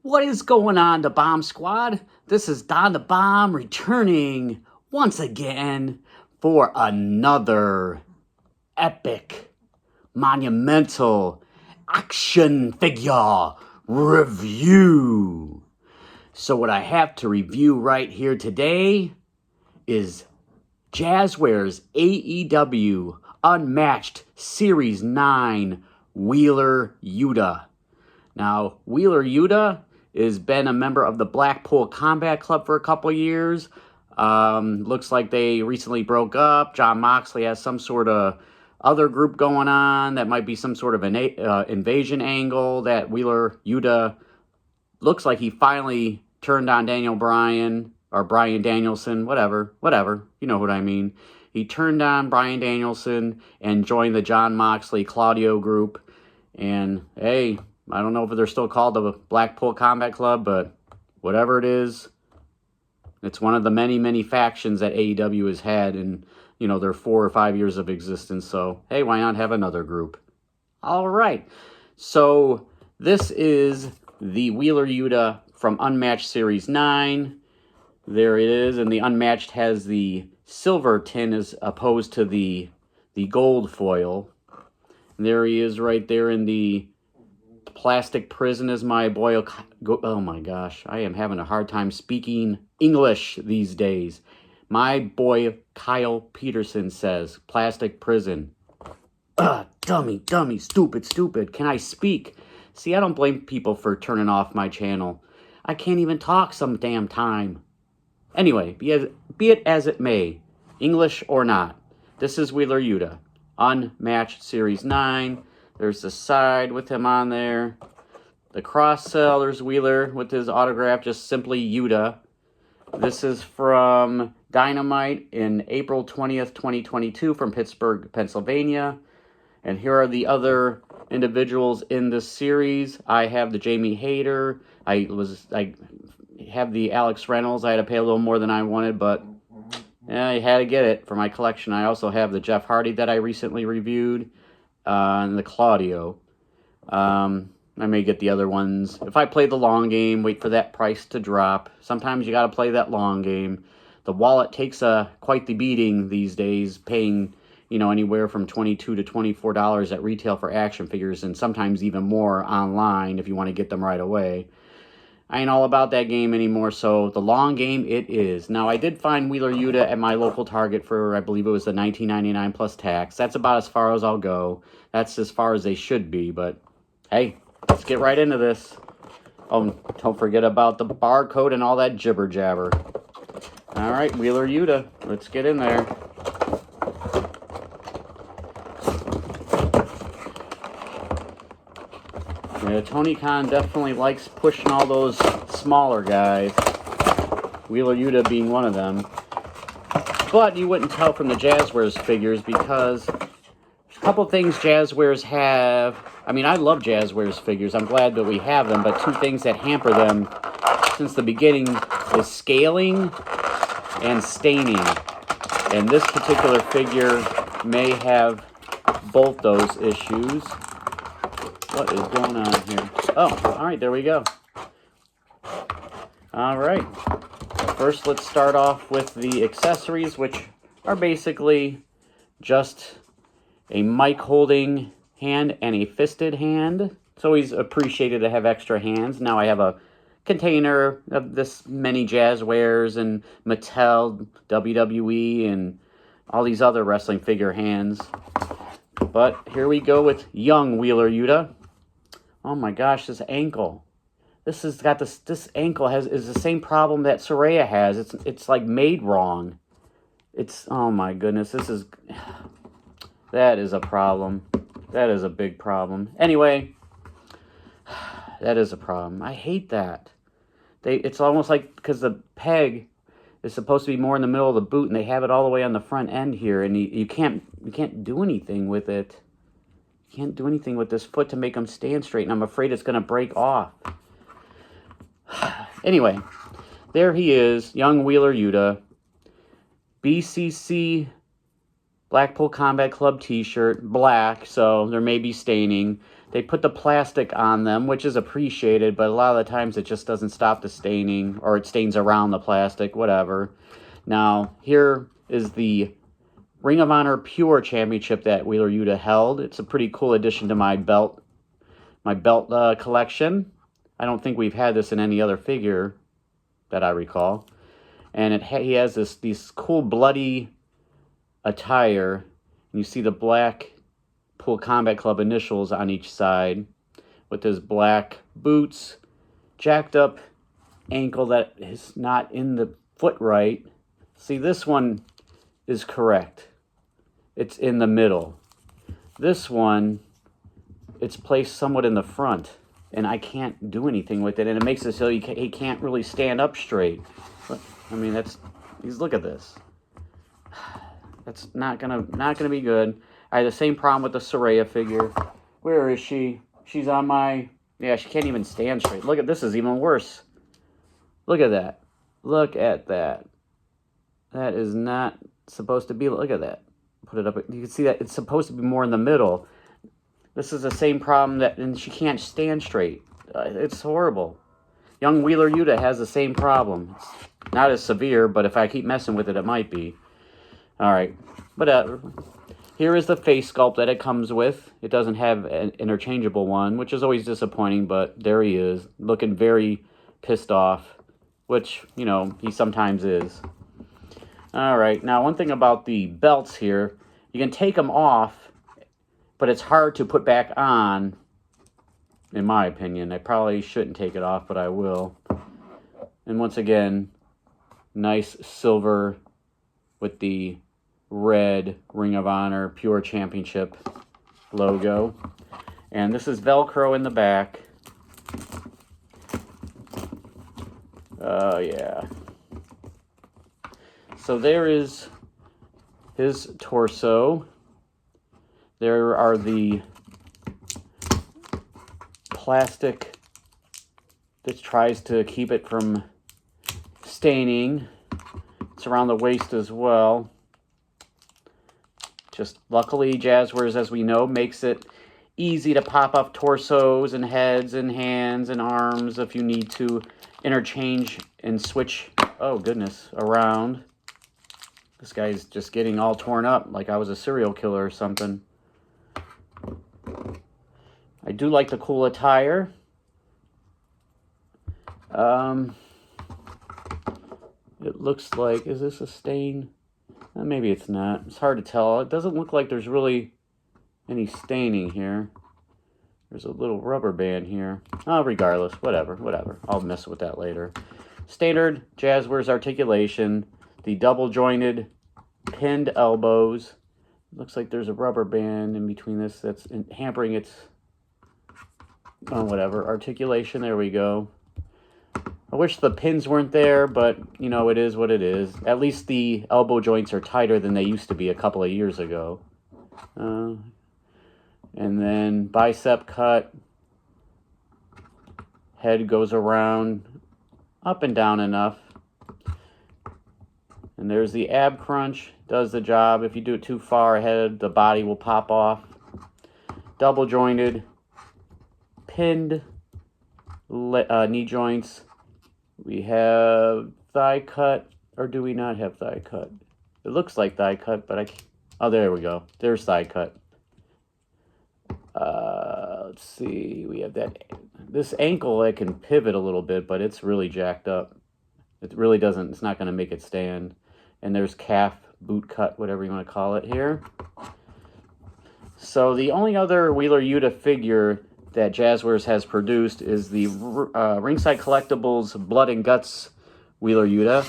What is going on, the Bomb Squad? This is Don the Bomb returning once again for another epic, monumental action figure review. So what I have to review right here today is Jazwares AEW Unmatched Series 9 Wheeler Yuta. Now, Wheeler Yuta has been a member of the Blackpool Combat Club for a couple years. Looks like they recently broke up. Jon Moxley has some sort of other group going on that might be some sort of an invasion angle that Wheeler Yuta looks like he finally turned on Daniel Bryan or Bryan Danielson, whatever. You know what I mean. He turned on Bryan Danielson and joined the Jon Moxley Claudio group. And hey, I don't know if they're still called the Blackpool Combat Club, but whatever it is, it's one of the many, many factions that AEW has had in, their 4 or 5 years of existence. So, hey, why not have another group? All right. So, this is the Wheeler Yuta from Unmatched Series 9. There it is, and the Unmatched has the silver tin as opposed to the gold foil. And there he is right there in the plastic prison, as my boy, oh my gosh, I am having a hard time speaking English these days. My boy Kyle Peterson says, plastic prison. Dummy, stupid. Can I speak? See, I don't blame people for turning off my channel. I can't even talk some damn time. Anyway, be it as it may, English or not, this is Wheeler Yuta, Unmatched Series 9. There's the side with him on there. The cross sell, there's Wheeler with his autograph, just simply Yuta. This is from Dynamite in April 20th, 2022 from Pittsburgh, Pennsylvania. And here are the other individuals in this series. I have the Jamie Hayter. I have the Alex Reynolds. I had to pay a little more than I wanted, but yeah, I had to get it for my collection. I also have the Jeff Hardy that I recently reviewed. And the Claudio. I may get the other ones. If I play the long game, wait for that price to drop. Sometimes you got to play that long game. The wallet takes quite the beating these days, paying anywhere from $22 to $24 at retail for action figures, and sometimes even more online if you want to get them right away. I ain't all about that game anymore, so the long game it is. Now, I did find Wheeler Yuta at my local Target for, I believe it was the $19.99 plus tax. That's about as far as I'll go. That's as far as they should be, but hey, let's get right into this. Oh, don't forget about the barcode and all that jibber jabber. All right, Wheeler Yuta, let's get in there. Yeah, Tony Khan definitely likes pushing all those smaller guys. Wheeler Yuta being one of them. But you wouldn't tell from the Jazwares figures because there's a couple things Jazwares have. I mean, I love Jazwares figures. I'm glad that we have them, but two things that hamper them since the beginning is scaling and staining. And this particular figure may have both those issues. What is going on here? Oh, all right, there we go. All right. First, let's start off with the accessories, which are basically just a mic holding hand and a fisted hand. It's always appreciated to have extra hands. Now I have a container of this many Jazwares and Mattel, WWE, and all these other wrestling figure hands. But here we go with young Wheeler Yuta. Oh my gosh, this ankle. This ankle is the same problem that Saraya has. It's like made wrong. Oh my goodness, that is a problem. That is a big problem. Anyway, that is a problem. I hate that. It's almost like because the peg is supposed to be more in the middle of the boot, and they have it all the way on the front end here, and you can't do anything with it. You can't do anything with this foot to make them stand straight, and I'm afraid it's going to break off. Anyway, there he is, young Wheeler Yuta, BCC Blackpool Combat Club t-shirt, black, so there may be staining. They put the plastic on them, which is appreciated, but a lot of the times it just doesn't stop the staining, or it stains around the plastic, whatever. Now, here is the Ring of Honor Pure Championship that Wheeler Yuta held. It's a pretty cool addition to my belt collection. I don't think we've had this in any other figure that I recall. And he has these cool bloody attire. And you see the black Pool Combat Club initials on each side with his black boots, jacked up ankle that is not in the foot right. See, this one is correct. It's in the middle. This one, it's placed somewhat in the front, and I can't do anything with it, and it makes it so he can't really stand up straight. But, I mean, look at this. That's not gonna be good. I had the same problem with the Saraya figure. Where is she? She's on my... Yeah, she can't even stand straight. Look at this, is even worse. Look at that. Look at that. That is not supposed to be... Look at that. Put it up. You can see that it's supposed to be more in the middle. This is the same problem and she can't stand straight. It's horrible. Young Wheeler Yuta has the same problem. It's not as severe, but if I keep messing with it, it might be. All right. But here is the face sculpt that it comes with. It doesn't have an interchangeable one, which is always disappointing, but there he is, looking very pissed off, which, you know, he sometimes is. All right. Now, one thing about the belts here, you can take them off, but it's hard to put back on, in my opinion. I probably shouldn't take it off, but I will. And once again, nice silver with the red Ring of Honor Pure Championship logo. And this is Velcro in the back. Yeah. So there is his torso. There are the plastic that tries to keep it from staining. It's around the waist as well. Just luckily, Jazwares, as we know, makes it easy to pop up torsos and heads and hands and arms if you need to interchange and switch, oh goodness, around. This guy's just getting all torn up like I was a serial killer or something. I do like the cool attire. It looks like, is this a stain? Maybe it's not. It's hard to tell. It doesn't look like there's really any staining here. There's a little rubber band here. Oh, regardless, whatever. I'll mess with that later. Standard Jazwares articulation. The double jointed pinned elbows. Looks like there's a rubber band in between this that's hampering its, oh, whatever, articulation. There we go. I wish the pins weren't there, but, you know, it is what it is. At least the elbow joints are tighter than they used to be a couple of years ago. And then bicep cut. Head goes around, up and down enough. And there's the ab crunch. Does the job. If you do it too far ahead, the body will pop off. Double jointed. Pinned knee joints. We have thigh cut, or do we not have thigh cut? It looks like thigh cut, but I can't. Oh, there we go. There's thigh cut. Let's see. We have that. This ankle, it can pivot a little bit, but it's really jacked up. It really doesn't. It's not going to make it stand. And there's calf boot cut, whatever you want to call it here. So the only other Wheeler Yuta figure that Jazwares has produced is the Ringside Collectibles Blood and Guts Wheeler Yuta.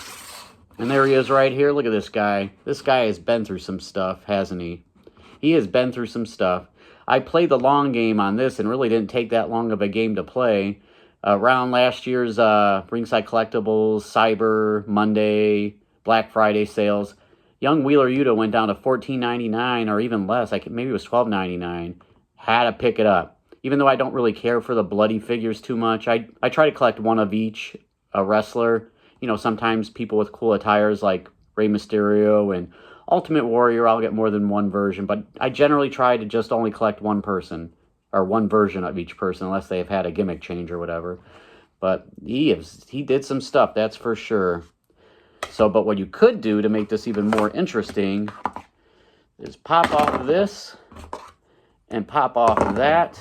And there he is right here. Look at this guy. This guy has been through some stuff, hasn't he? He has been through some stuff. I played the long game on this and really didn't take that long of a game to play. Around last year's Ringside Collectibles, Cyber, Monday, Black Friday sales, young Wheeler Yuta went down to $14.99 or even less. Maybe it was $12.99. Had to pick it up. Even though I don't really care for the bloody figures too much, I try to collect one of each wrestler. You know, sometimes people with cool attires like Rey Mysterio and Ultimate Warrior, I'll get more than one version. But I generally try to just only collect one person. or one version of each person, unless they've had a gimmick change or whatever. But he did some stuff, that's for sure. So, but what you could do to make this even more interesting is pop off this and pop off that.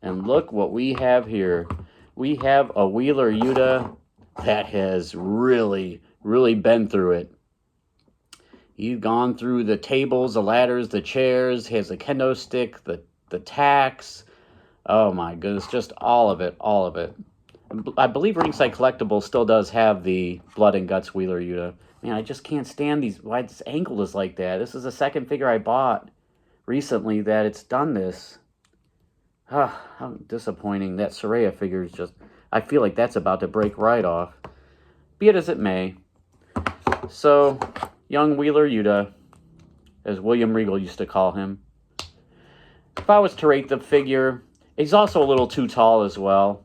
And look what we have here. We have a Wheeler Yuta that has really, really been through it. He's gone through the tables, the ladders, the chairs, he has a kendo stick, the tacks. Oh my goodness, just all of it, all of it. I believe Ringside Collectibles still does have the Blood and Guts Wheeler Yuta. Man, I just can't stand these, why this ankle is like that. This is the second figure I bought recently that it's done this. Ah, how disappointing. That Saraya figure is just, I feel like that's about to break right off. Be it as it may. So, young Wheeler Yuta, as William Regal used to call him. If I was to rate the figure, he's also a little too tall as well.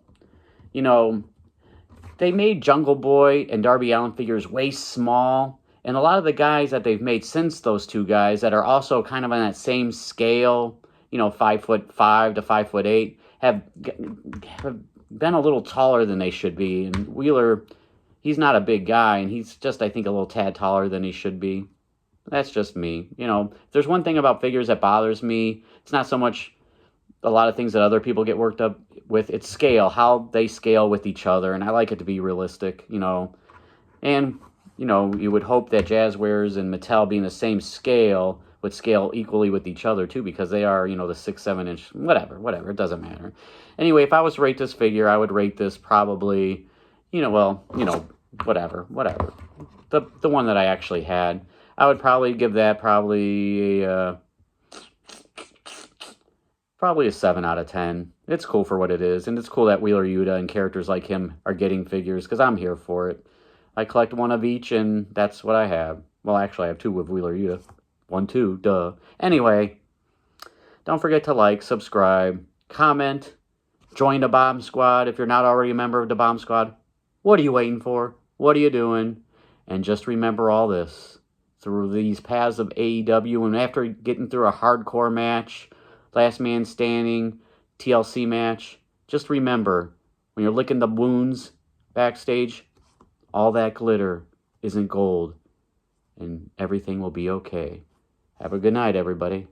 You know, they made Jungle Boy and Darby Allin figures way small. And a lot of the guys that they've made since those two guys that are also kind of on that same scale, 5'5" to 5'8", have been a little taller than they should be. And Wheeler, he's not a big guy, and he's just, I think, a little tad taller than he should be. That's just me. If there's one thing about figures that bothers me, it's not so much a lot of things that other people get worked up with. It's scale, how they scale with each other, and I like it to be realistic, And, you would hope that Jazwares and Mattel being the same scale would scale equally with each other, too, because they are, the 6-7 inch, whatever, it doesn't matter. Anyway, if I was to rate this figure, I would rate this probably, whatever. The one that I actually had. I would probably give that probably a 7 out of 10. It's cool for what it is, and it's cool that Wheeler Yuta and characters like him are getting figures, because I'm here for it. I collect one of each, and that's what I have. Well, actually, I have two of Wheeler Yuta. 1, 2, duh. Anyway, don't forget to like, subscribe, comment, join the Bomb Squad if you're not already a member of the Bomb Squad. What are you waiting for? What are you doing? And just remember all this. Through these paths of AEW, and after getting through a hardcore match, last man standing, TLC match, just remember, when you're licking the wounds backstage, all that glitter isn't gold, and everything will be okay. Have a good night, everybody.